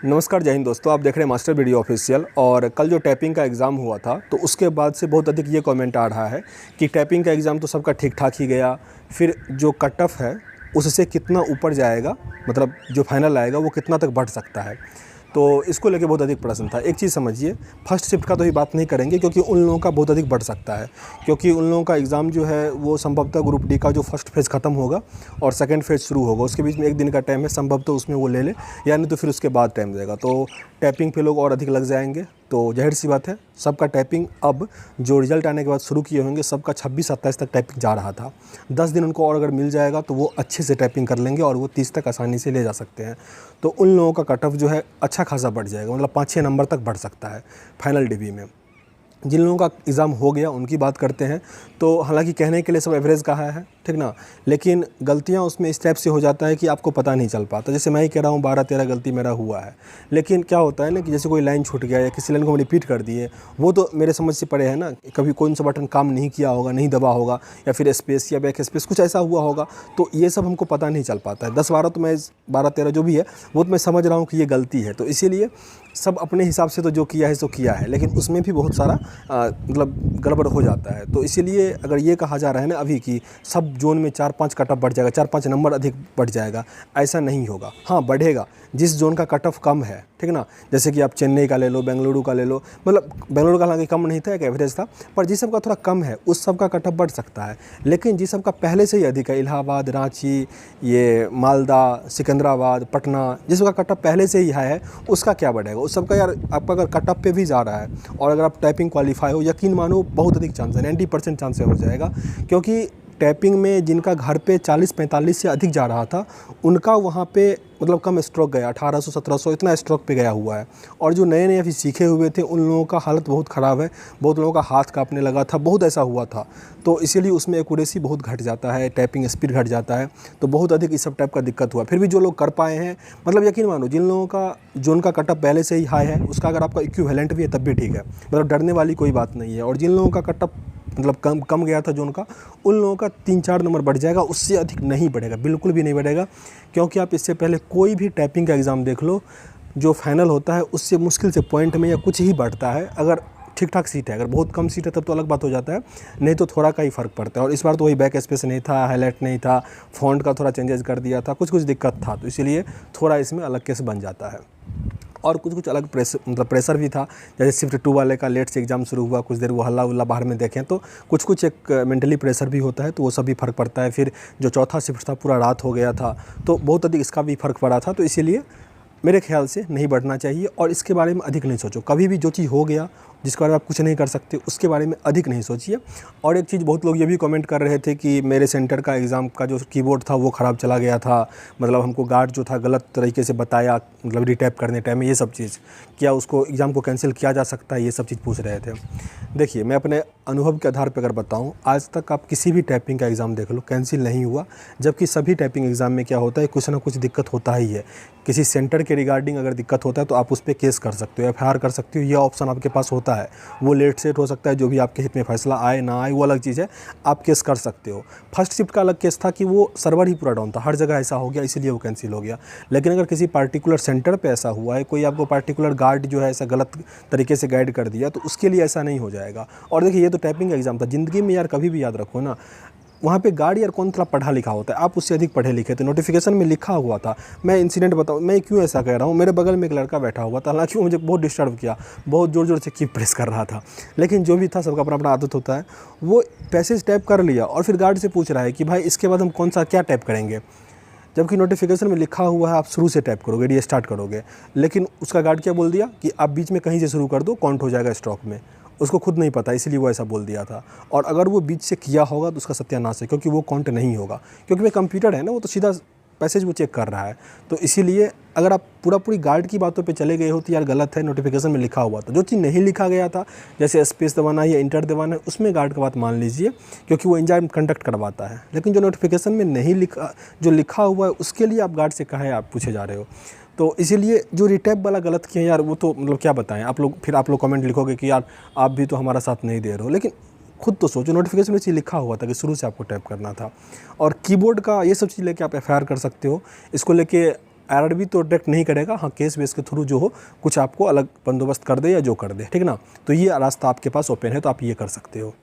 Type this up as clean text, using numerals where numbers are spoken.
नमस्कार, जय हिंद दोस्तों। आप देख रहे हैं मास्टर वीडियो ऑफिशियल। और कल जो टाइपिंग का एग्ज़ाम हुआ था तो उसके बाद से बहुत अधिक ये कमेंट आ रहा है कि टाइपिंग का एग्ज़ाम तो सबका ठीक ठाक ही गया, फिर जो कट ऑफ है उससे कितना ऊपर जाएगा, मतलब जो फाइनल आएगा वो कितना तक बढ़ सकता है। तो इसको लेके बहुत अधिक प्रश्न था। एक चीज़ समझिए, फर्स्ट शिफ्ट का तो ही बात नहीं करेंगे क्योंकि उन लोगों का बहुत अधिक बढ़ सकता है, क्योंकि उन लोगों का एग्ज़ाम जो है वो संभवतः ग्रुप डी का जो फर्स्ट फेज़ ख़त्म होगा और सेकंड फेज़ शुरू होगा, उसके बीच में एक दिन का टाइम है, संभवतः उसमें वो ले ले, या नहीं तो फिर उसके बाद टाइम देगा। तो टाइपिंग पे लोग और अधिक लग जाएंगे। तो जाहिर सी बात है, सबका टाइपिंग अब जो रिजल्ट आने के बाद शुरू किए होंगे सबका 26-27 तक टाइपिंग जा रहा था। 10 दिन उनको और अगर मिल जाएगा तो वो अच्छे से टाइपिंग कर लेंगे और वो 30 तक आसानी से ले जा सकते हैं। तो उन लोगों का कट ऑफ जो है अच्छा खासा बढ़ जाएगा, मतलब 5-6 नंबर तक बढ़ सकता है फाइनल डिवी में। जिन लोगों का एग्ज़ाम हो गया उनकी बात करते हैं। तो हालांकि कहने के लिए सब एवरेज कहा है, ठीक ना, लेकिन गलतियां उसमें इस टाइप से हो जाता है कि आपको पता नहीं चल पाता। जैसे मैं ही कह रहा हूँ 12-13 गलती मेरा हुआ है, लेकिन क्या होता है ना कि जैसे कोई लाइन छूट गया या किसी लाइन को हम रिपीट कर दिए, वो तो मेरे समझ से परे है ना। कभी कौन सा बटन काम नहीं किया होगा, नहीं दबा होगा, या फिर स्पेस या बैक स्पेस कुछ ऐसा हुआ होगा, तो ये सब हमको पता नहीं चल पाता है। 10-12 तो मैं 12-13 जो भी है वो तो मैं समझ रहा हूँ कि ये गलती है, तो इसीलिए सब अपने हिसाब से तो जो किया है सो किया है, लेकिन उसमें भी बहुत सारा मतलब गड़बड़ हो जाता है। तो इसीलिए अगर ये कहा जा रहा है ना अभी कि सब जोन में 4-5 कट ऑफ बढ़ जाएगा, 4-5 नंबर अधिक बढ़ जाएगा, ऐसा नहीं होगा। हाँ, बढ़ेगा जिस जोन का कट ऑफ कम है, ठीक ना। जैसे कि आप चेन्नई का ले लो, बेंगलुरु का ले लो, मतलब बेंगलुरु का हालांकि कम नहीं था, एक एवरेज था, पर जिस सब का थोड़ा कम है उस सब का कट ऑफ बढ़ सकता है। लेकिन जिस सब का पहले से ही अधिक है, इलाहाबाद, रांची, ये मालदा, सिकंदराबाद, पटना, जिस सब का कट ऑफ पहले से ही हाई है, उसका क्या बढ़ेगा। उस सब का यार आपका अगर कट ऑफ पे भी जा रहा है और अगर आप टाइपिंग क्वालिफाई हो, यकीन मानो बहुत अधिक चांस है, 90% चांस हो जाएगा। क्योंकि टाइपिंग में जिनका घर पे 40-45 से अधिक जा रहा था उनका वहाँ पे मतलब कम स्ट्रोक गया, 1800-1700 इतना स्ट्रोक पे गया हुआ है। और जो नए नए अभी सीखे हुए थे उन लोगों का हालत बहुत ख़राब है, बहुत लोगों का हाथ कांपने लगा था, बहुत ऐसा हुआ था। तो इसीलिए उसमें एक्यूरेसी बहुत घट जाता है, टाइपिंग स्पीड घट जाता है, तो बहुत अधिक इस सब टाइप का दिक्कत हुआ। फिर भी जो लोग कर पाए हैं, मतलब यकीन मानो जिन लोगों का जोन का कट ऑफ पहले से ही हाई है उसका अगर आपका इक्विवेलेंट भी है तब भी ठीक है, मतलब डरने वाली कोई बात नहीं है। और जिन लोगों का कट ऑफ मतलब कम गया था जोन का, उन लोगों का 3-4 नंबर बढ़ जाएगा, उससे अधिक नहीं बढ़ेगा, बिल्कुल भी नहीं बढ़ेगा। क्योंकि आप इससे पहले कोई भी टाइपिंग का एग्ज़ाम देख लो, जो फाइनल होता है उससे मुश्किल से पॉइंट में या कुछ ही बढ़ता है, अगर ठीक ठाक सीट है। अगर बहुत कम सीट है तब तो अलग बात हो जाता है, नहीं तो थोड़ा का ही फ़र्क पड़ता है। और इस बार तो वही बैक स्पेस नहीं था, हाईलाइट नहीं था, फ़ॉन्ट का थोड़ा चेंजेस कर दिया था, कुछ दिक्कत था, तो इसीलिए थोड़ा इसमें अलग केस बन जाता है। और कुछ अलग प्रेशर भी था। जैसे शिफ्ट 2 वाले का लेट से एग्ज़ाम शुरू हुआ, कुछ देर वो हल्ला उल्ला बाहर में देखें, तो कुछ एक मेंटली प्रेशर भी होता है, तो वो सब भी फ़र्क पड़ता है। फिर जो चौथा शिफ्ट था पूरा रात हो गया था, तो बहुत अधिक इसका भी फ़र्क पड़ा था। तो इसीलिए मेरे ख्याल से नहीं बढ़ना चाहिए और इसके बारे में अधिक नहीं सोचो। कभी भी जो चीज़ हो गया जिसके बारे में आप कुछ नहीं कर सकते उसके बारे में अधिक नहीं सोचिए। और एक चीज़ बहुत लोग ये भी कमेंट कर रहे थे कि मेरे सेंटर का एग्ज़ाम का जो कीबोर्ड था वो ख़राब चला गया था, मतलब हमको गार्ड जो था गलत तरीके से बताया, मतलब रीटाइप करने टाइम में, ये सब चीज़ क्या उसको एग्ज़ाम को कैंसिल किया जा सकता है, ये सब चीज़ पूछ रहे थे। देखिए, मैं अपने अनुभव के आधार पर अगर बताऊँ, आज तक आप किसी भी टाइपिंग का एग्ज़ाम देख लो कैंसिल नहीं हुआ, जबकि सभी टाइपिंग एग्ज़ाम में क्या होता है, कुछ ना कुछ दिक्कत होता ही है। किसी सेंटर के रिगार्डिंग अगर दिक्कत होता है तो आप उस पर केस कर सकते हो, एफआईआर कर सकते हो, यह ऑप्शन आपके पास होता है। वो लेट सेट हो सकता है, जो भी आपके हित में फैसला आए ना आए वो अलग चीज़ है, आप केस कर सकते हो। फर्स्ट शिफ्ट का अलग केस था कि वो सर्वर ही पूरा डाउन था, हर जगह ऐसा हो गया, इसीलिए वो कैंसिल हो गया। लेकिन अगर किसी पार्टिकुलर सेंटर पे ऐसा हुआ है, कोई आपको पार्टिकुलर गार्ड जो है ऐसा गलत तरीके से गाइड कर दिया, तो उसके लिए ऐसा नहीं हो जाएगा। और देखिए, ये तो टाइपिंग का एग्ज़ाम था, ज़िंदगी में यार कभी भी याद रखो ना, वहाँ पे गार्ड यार कौन थोड़ा पढ़ा लिखा होता है, आप उससे अधिक पढ़े लिखे थे, नोटिफिकेशन में लिखा हुआ था। मैं इंसिडेंट बताऊँ, मैं क्यों ऐसा कह रहा हूँ, मेरे बगल में एक लड़का बैठा हुआ था, हालांकि वो मुझे बहुत डिस्टर्ब किया, बहुत ज़ोर ज़ोर से की प्रेस कर रहा था, लेकिन जो भी था सबका अपना अपना आदत होता है। वो पैसेज टाइप कर लिया और फिर गार्ड से पूछ रहा है कि भाई इसके बाद हम कौन सा क्या टाइप करेंगे, जबकि नोटिफिकेशन में लिखा हुआ है आप शुरू से टाइप करोगे, रीस्टार्ट करोगे। लेकिन उसका गार्ड क्या बोल दिया कि आप बीच में कहीं से शुरू कर दो, काउंट हो जाएगा स्ट्रोक में। उसको खुद नहीं पता, इसीलिए वो ऐसा बोल दिया था। और अगर वो बीच से किया होगा तो उसका सत्यानाश है, क्योंकि वो काउंट नहीं होगा, क्योंकि वो कंप्यूटर है ना, वो तो सीधा पैसेज वो चेक कर रहा है। तो इसीलिए अगर आप पूरी गार्ड की बातों पे चले गए हो तो यार गलत है, नोटिफिकेशन में लिखा हुआ था। जो चीज़ नहीं लिखा गया था, जैसे स्पेस दबाना है या इंटर दबाना है, उसमें गार्ड का बात मान लीजिए, क्योंकि वो एग्जाम कंडक्ट करवाता है। लेकिन जो नोटिफिकेशन में नहीं लिखा, जो लिखा हुआ है, उसके लिए आप गार्ड से कहे आप पूछे जा रहे हो। तो इसीलिए जो रिटैप वाला गलत किया यार, वो तो मतलब क्या बताएं आप लोग। फिर आप लोग कमेंट लिखोगे कि यार आप भी तो हमारा साथ नहीं दे रहे हो, लेकिन खुद तो सोचो, नोटिफिकेशन में चीज़ लिखा हुआ था कि शुरू से आपको टाइप करना था। और कीबोर्ड का ये सब चीज़ लेके आप एफआईआर कर सकते हो। इसको लेके आरआरबी तो डायरेक्ट नहीं करेगा, हाँ केस बेस के थ्रू जो हो कुछ आपको अलग बंदोबस्त कर दे या जो कर दे, ठीक ना। तो ये रास्ता आपके पास ओपन है, तो आप ये कर सकते हो।